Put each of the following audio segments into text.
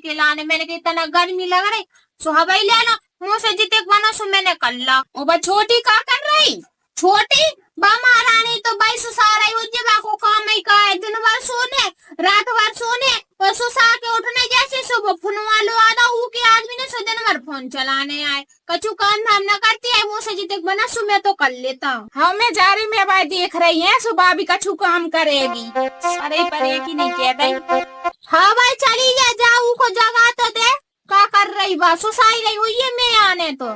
के लाने। मैंने कहा इतना गर्मी लग रही सो हवाई ले लो मुँह से जिते बना सो मैंने कर ला। ओ बा छोटी का कर रही? छोटी बा महारानी तो भाई सुसारा ही उज्जे को काम ही का है, दिन भर सोने रात भर सोने और सुसा के उठने जैसे सुबह फोन वालो आधा ऊ के आदमी ने सो दिन भर फोन चलाने आए। कछु काम धाम न करती है मुँह से जिते बना सो मैं तो कर लेता हूँ। हाँ मैं जा रही, मैं भाई देख रही है सुबह भी कछु काम करेगी। अरे पर एक ही नहीं कह दई। हाँ भाई चली जा जाऊ को जगा तो दे का कर रही बा सुसाई रही हुई है मैं आने तो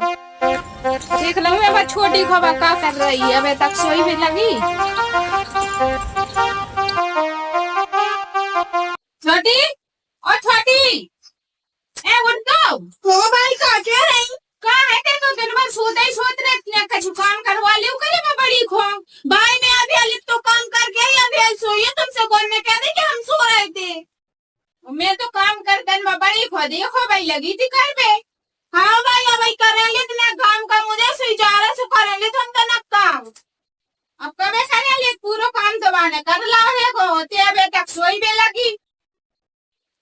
देख लो मैं छोटी खबर का कर रही है, अबे तक सोई भी लगी। छोटी और छोटी ए उठ दो। हो भाई का कह रही कहाँ है ते तो दिन भर सोते ही सोते रहती है, कछु काम करवा लियो करे मैं बड़ी खो। भाई मैं अभी अली तो काम करके ही अभी सोई है तुमसे कौन में कह दे कि हम सो रहे थे। मैं तो काम कर कर मैं बड़ी खो देखो भाई लगी थी कर पे। हाँ भाई भाई करेंगे तुम्हें काम का मुझे सुई जा रहा सो करेंगे तुम तो न काम। अब कब करेंगे पूरा काम तो बाने कर ला है को होते अबे तक सोई भी लगी।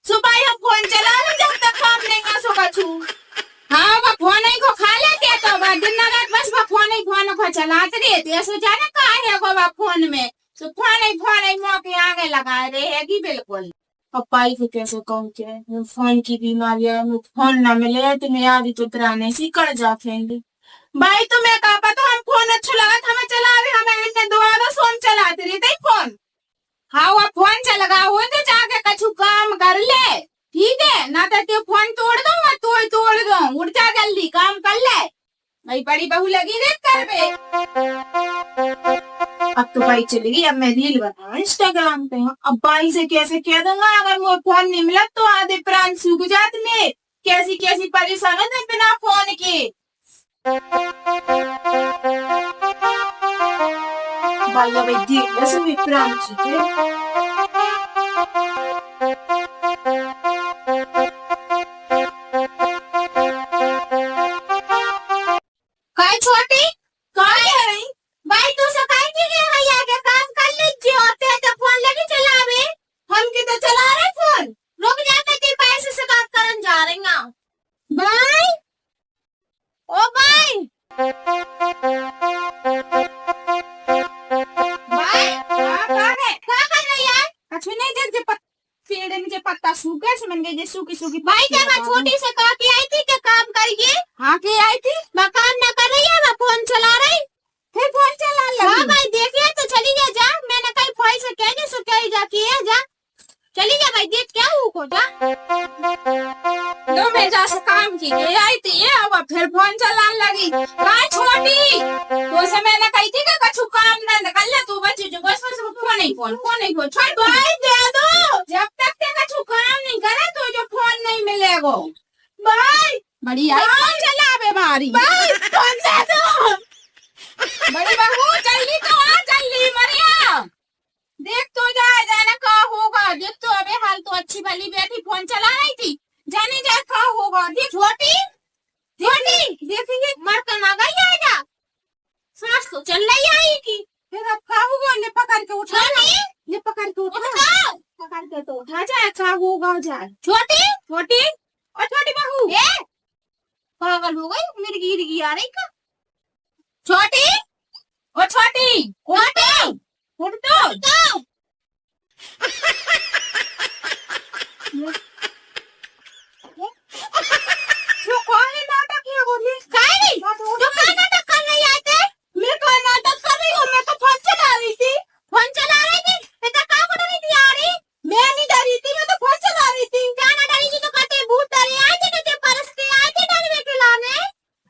सुबह हम फोन चला रहे जब तक काम नहीं कर सो कछु। हाँ वो फोन ही को खा लेते तो दिन रात बस वो फोन को चलाते रहते सो जाने का है वो फोन में तो फोन ही मौके आगे लगा रहेगी बिल्कुल। अब पाई को कैसे कहूँ के फोन की बीमारी है फोन न मिले तो मैं आदि तो पुराने से कर जाएंगे। भाई तुम्हें कहा पता हम फोन अच्छा लगा था हमें चला रहे हमें इतने दोबारा फोन चलाते रहते ही फोन। हाँ वो फोन चला हो तो जाके कछु काम कर ले ठीक है ना तो फोन तोड़ दूंगा तोड़ दो उठ जा जल्दी काम कर ले। भाई बड़ी बहू लगी रे कर बे। अब तो भाई चलेगी अब मैं रील बनाऊं इंस्टाग्राम पे। अब भाई से कैसे कह दूंगा अगर मुझे फोन नहीं मिला तो आधे प्राण सूख जाते में कैसी कैसी परेशान है बिना फोन के। भाई भाई देख ऐसे भी प्राण सूखे। काय छोटी काय है रही भाई तू सकाई थी कि भैया के काम कर लीजिए होते हैं तो फोन लेके चलावे हम की तो चला रहे फोन रुक जाते कि पैसे से बात करन जा रही हैं। भाई ओ भाई भाई क्या कर रही है? कछु नहीं देख पेड़ नीचे पत्ता सूख गया से मैंने जे सूखी सूखी। भाई क्या मैं छोटी से कहा के आई थी कि काम करिए। हाँ के आई थी मैं काम न कर रही है मैं फोन चला रही। फिर फोन चला लगी। हाँ भाई देखिए तो चली जा मैंने कहीं फोन से कहने सो कही जाती है जा चली जा भाई देख क्या हूँ को जा। तो मैं जा से काम की के आई थी अब फिर फोन चलाने लगी। काय छोटी तो से मैंने कही थी कि कछु काम ना कर ले तू बच्ची जो बस फोन ही फोन छोड़ भाई दे दो जब तक ते कछु काम नहीं करे तो जो फोन नहीं मिलेगा। भाई बड़ी आई फोन चलावे मारी भाई फोन दे दो। बड़ी बहू जल्दी तो आ जल्दी मरिया देख तो जाने का होगा देख तो अबे हाल तो अच्छी भली बैठी फोन चला रही थी जाने जा का होगा देख छोटी देखेंगे मर कर ना गई आएगा सांस तो चल रही आई की फिर अब का होगा ले पकड़ के उठा ले पकड़ के उठा पकड़ के तो उठा जाए का होगा जाए छोटी और छोटी बहू पागल हो गई मेरी गिरगी आ रही का। छोटी उठ तो जो कौन नाटक है बोली काय जो का नाटक कर रही आते मैं कोई नाटक कर रही हूँ मैं तो फोन चला रही थी बेटा का को डरी थी आ रही मैं नहीं डरी थी मैं तो फोन चला रही थी। क्या ना डरी थी तो कहते भूत डरे आए थे कहते परसते आए थे डरने के लाने।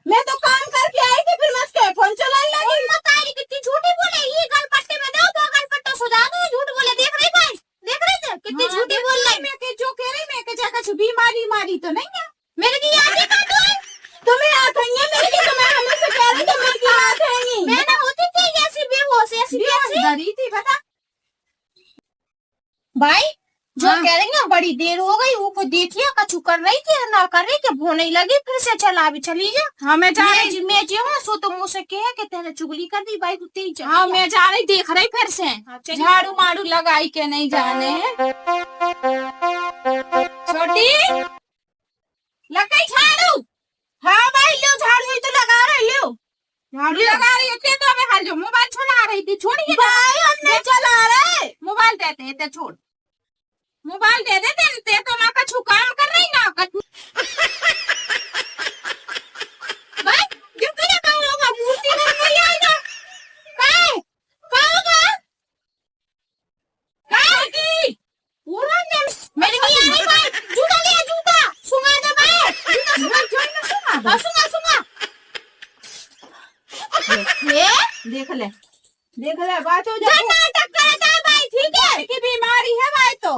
मैं तो काम करके आई थी फिर मैं उसके फोन चलाने लगी। तारी कितनी झूठी बोले ये गलपट्टे में दो तो गलपट्टा सुधा दो झूठ बोले देख रही भाई देख रहे थे कितनी झूठी बोल रही। मैं के जो कह रही मैं के जा कुछ बीमारी मारी तो नहीं है मेरे की याद है का तुम्हें याद है मेरे की तुम्हें हमेशा कह रही थी मेरे की याद है मैं ना होती थी ऐसी बेहोश ऐसी डरी थी बता भाई जो कह रही है बड़ी देर हो गई वो को देखिए कछु कर रही थी ना कर रही कि वो नहीं लगी फिर से चला भी चली जा। हाँ मैं जा रही मैं जो सो तो मुझसे कहे कि तेरे चुगली कर दी भाई कुत्ते ही। हाँ मैं जा रही देख रही फिर से झाड़ू मारू लगाई के नहीं जाने छोटी दे छोड़ मोबाइल दे दे ते तो ना कछु काम कर रही ना कछु भाई जितना काम होगा मूर्ति घर में आएगा काय की पूरा दिन मेरे को आई भाई जूता ले जूता सुंगा दे भाई जूता सुंगा सुंगा देख ले बात हो जाए नाटक करता है भाई ठीक है की बीमारी है भाई तो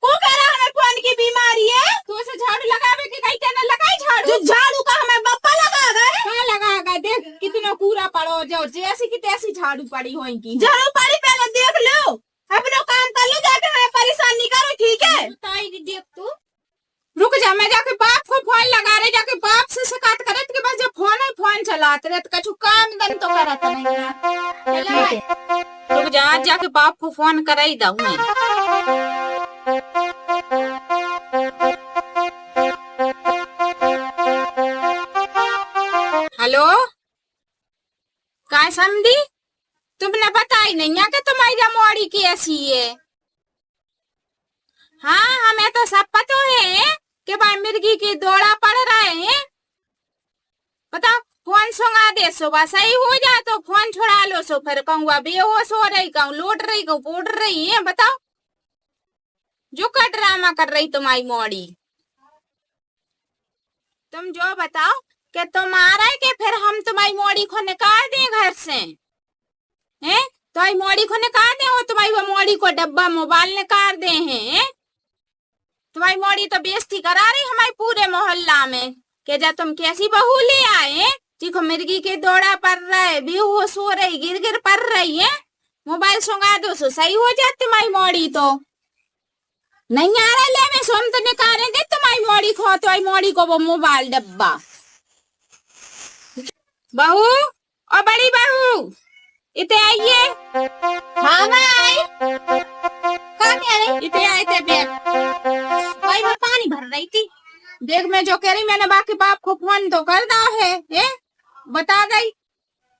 को कह रहा हमें फोन की बीमारी है तू उसे झाड़ू लगावे के कहीं कहने लगाई झाड़ू झाड़ू का हमें बप्पा लगा गए कहाँ लगाएगा देख कितना कूड़ा पड़ो जो जैसी की तैसी झाड़ू पड़ी होगी झाड़ू पड़ी पहले देख लो अपना काम कर लो जाके हमें परेशान नहीं करो ठीक है बताई देख तू रुक जा मैं जाके बाप को फोन लगा रहे जाके बाप से शिकायत करे कि बस जब फोन चलाते रहे तो कछु काम दन तो करत नहीं रुक जा आज जाके बाप को फोन कर ही दऊं मैं हेलो काय समझी तुमने बताई नहीं है कि तुम्हारी मोड़ी की ऐसी है हाँ हमें तो सब पता है कि भाई मिर्गी की दौड़ा पड़ रहे हैं बताओ फोन सुंगा दे सुबह सही हो जाए तो फोन छुड़ा लो सो फिर कहूँगा बेहोश हो रही कहूँ लौट रही कहूँ पोड़ रही है बताओ जो का ड्रामा कर रही तुम्हारी मोड़ी तुम जो बताओ कि तुम्हारा है कि फिर हम तुम्हारी मोड़ी को निकाल दें घर से हैं तुम्हारी मोड़ी को निकाल दें और तुम्हारी वो मोड़ी को डब्बा मोबाइल निकाल दे हैं तुम्हारी मोड़ी तो बेइज्जती करा रही हमारे पूरे मोहल्ला में कि जब तुम कैसी बहू ले आए देखो मिर्गी के दौड़ा पड़ रहा है बेहोश हो रही गिर गिर पड़ रही है मोबाइल सुंगा दो सो सही हो जाती तुम्हारी मोड़ी तो नहीं आ रहा ले मैं सोम तो निकालेंगे तुम्हारी मोड़ी को तुम्हारी मोड़ी को वो मोबाइल डब्बा बहू और बड़ी बहू इतने आइए हाँ मैं आई कहाँ कह रही इतने आए थे बैग भाई मैं पानी भर रही थी देख मैं जो कह रही मैंने बाकी बाप को फोन तो कर दा है बता गई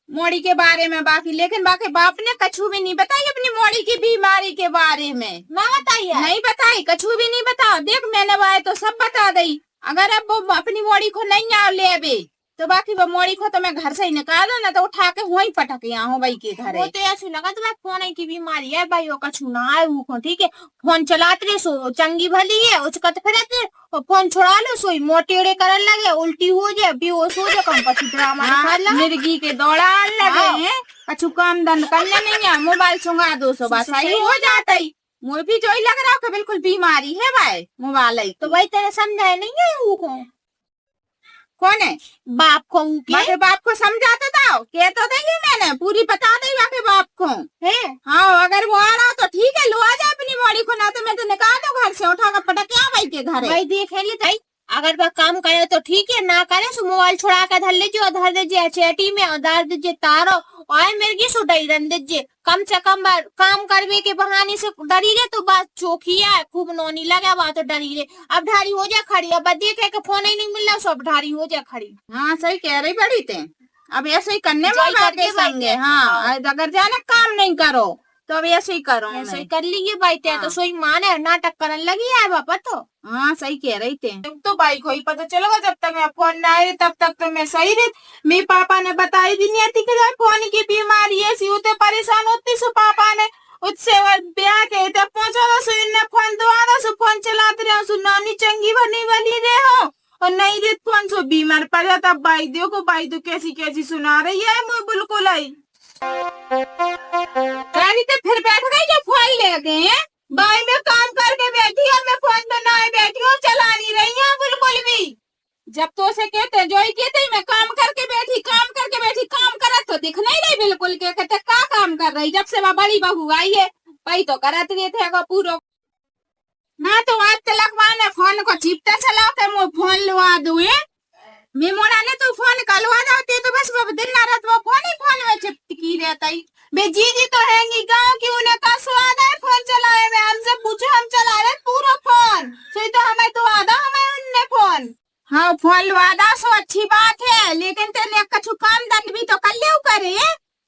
मोड़ी के बारे में बाकी लेकिन बाकी बाप ने कछु भी नहीं बताई अपनी मोड़ी की बीमारी के बारे में ना बताइए नहीं बताई कछु भी नहीं बताओ देख मैंने बाय तो सब बता दी अगर अब वो अपनी मोड़ी को नहीं आ ले बे तो बाकी वो मोड़ी को तो मैं घर से ही निकाल दो ना तो उठा के वहीं पटक यहाँ हो भाई के घर वो तो ऐसे लगा तो मैं फोन की बीमारी है भाई वो कछु ना आए वो ठीक है फोन चलाते रहे सो चंगी भली है उसका तो फिर और फोन छुड़ा लो सोई मोटेड़े करन लगे उल्टी हो जाए बेहोश हो जाए कम पछु ड्रामा मिर्गी के दौड़ा लगे हैं कछु काम धंध करने नहीं है मोबाइल सुंगा दो सो बस सही हो जाता ही मुझे भी जो ही लग रहा है बिल्कुल बीमारी है भाई मोबाइल तो भाई तेरे समझाए नहीं है वो कौन है बाप को बाकी बाप को समझाते था कह तो देंगे मैंने पूरी बता दी बाकी बाप को है हाँ अगर वो आ रहा तो ठीक है लो आ जाए अपनी मोड़ी को ना तो मैं तो निकाल दो घर से उठा कर पटक क्या भाई के घर भाई देख ले अगर वह काम करे तो ठीक है ना करे सो मोबाइल छुड़ा कर धर लीजिए धर दीजिए चेटी में और धर दीजिए तारो और मिर्गी सुटाई रन दीजिए कम से कम काम करने के बहाने से डरी रहे तो बात चौकी है खूब नोनी लगा बात तो डरी रहे अब ढारी हो जाए खड़ी अब देखे के फोन ही नहीं मिल रहा सब ढारी हो जाए खड़ी हाँ सही कह रही बड़ी थे अब ऐसे ही करने में संगे हाँ अगर जाने काम नहीं करो तो अब ऐसे ही करो ऐसे ही कर लीजिए भाई तो सोई माने नाटक करने लगी है बापा तो हाँ सही कह रही थे तो भाई को ही पता चलेगा जब तक मैं फोन ना आए तब तक तो मैं सही रही मेरे पापा ने बताई भी नहीं थी कि फोन की बीमारी ऐसी होते परेशान होती सो पापा ने उससे ब्याह के तब पहुंचा सो इन्हें फोन दो आ सो फोन चलाते रहे सो नानी चंगी बनी वाली रहे हो और नहीं रे फोन सो बीमार पड़ जाता भाई देखो भाई तो कैसी कैसी सुना रही है मुझे बिल्कुल आई रानी तो फिर बैठ गई जो फोन ले गए भाई मैं काम करके बैठी और मैं फोन बनाए बैठी हूँ चला नहीं रही हूँ बिल्कुल भी जब तो उसे कहते जो ही कहते मैं काम करके बैठी काम करा तो दिख नहीं रही बिल्कुल के कहते क्या काम कर रही जब से वह बड़ी बहू आई है भाई तो करत रहे थे पूरा ना तो आज तक ने फोन को चिपटा चला के मुझे फोन लुआ दूँ मैं मोड़ा ने तो फोन कलवा जाती तो बस वो दिन रात वो फोन में चिपकी रहता ही बे जी तो हैंगी गाँव की उन्हें का स्वाद है फोन चलाए में हमसे पूछो हम चला रहे पूरा फोन सही तो हमें तो आधा हमें उनने फोन हाँ फोन लुआदा सो अच्छी बात है लेकिन तेने कछु काम दंड भी तो कर ले करे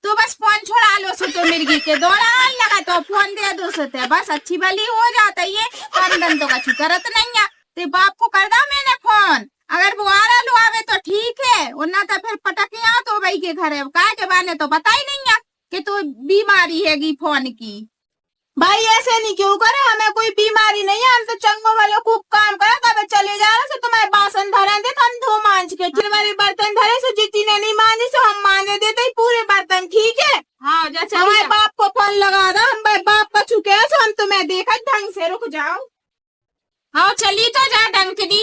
तू बस फोन छोड़ा लो सुतो मिर्गी के दौड़ा लगा तो फोन दे दो सुते बस अच्छी भली हो जाता ये काम धंधो का करत नहीं है ते बाप को कर दा मैंने फोन अगर वो आ रहा लो आवे तो ठीक है वरना तो फिर पटक यहाँ तो भाई के घर है काय के बाने तो बता ही नहीं है कि तू बीमारी हैगी फोन की। भाई ऐसे नहीं क्यों करे, हमें कोई बीमारी नहीं है, हम तो चंगो वाले खूब काम करा तब चले जा रहे से तुम्हारे बासन धरे थे हम धो मांझ के फिर हमारे बर्तन धरे से जितनी ने नहीं मांझे सो हम मांझे देते ही पूरे बर्तन ठीक है। हाँ जा चल हमारे बाप को फोन लगा दो, हम भाई बाप का चुके हैं सो हम तुम्हें देखा ढंग से रुक जाओ। हाँ चली तो जा डंकनी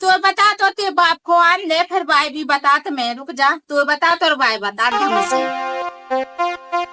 तो बता तो ते बाप को आन ले फिर भाई भी बता तो मैं रुक जा तो बता तो भाई बता ढंग से।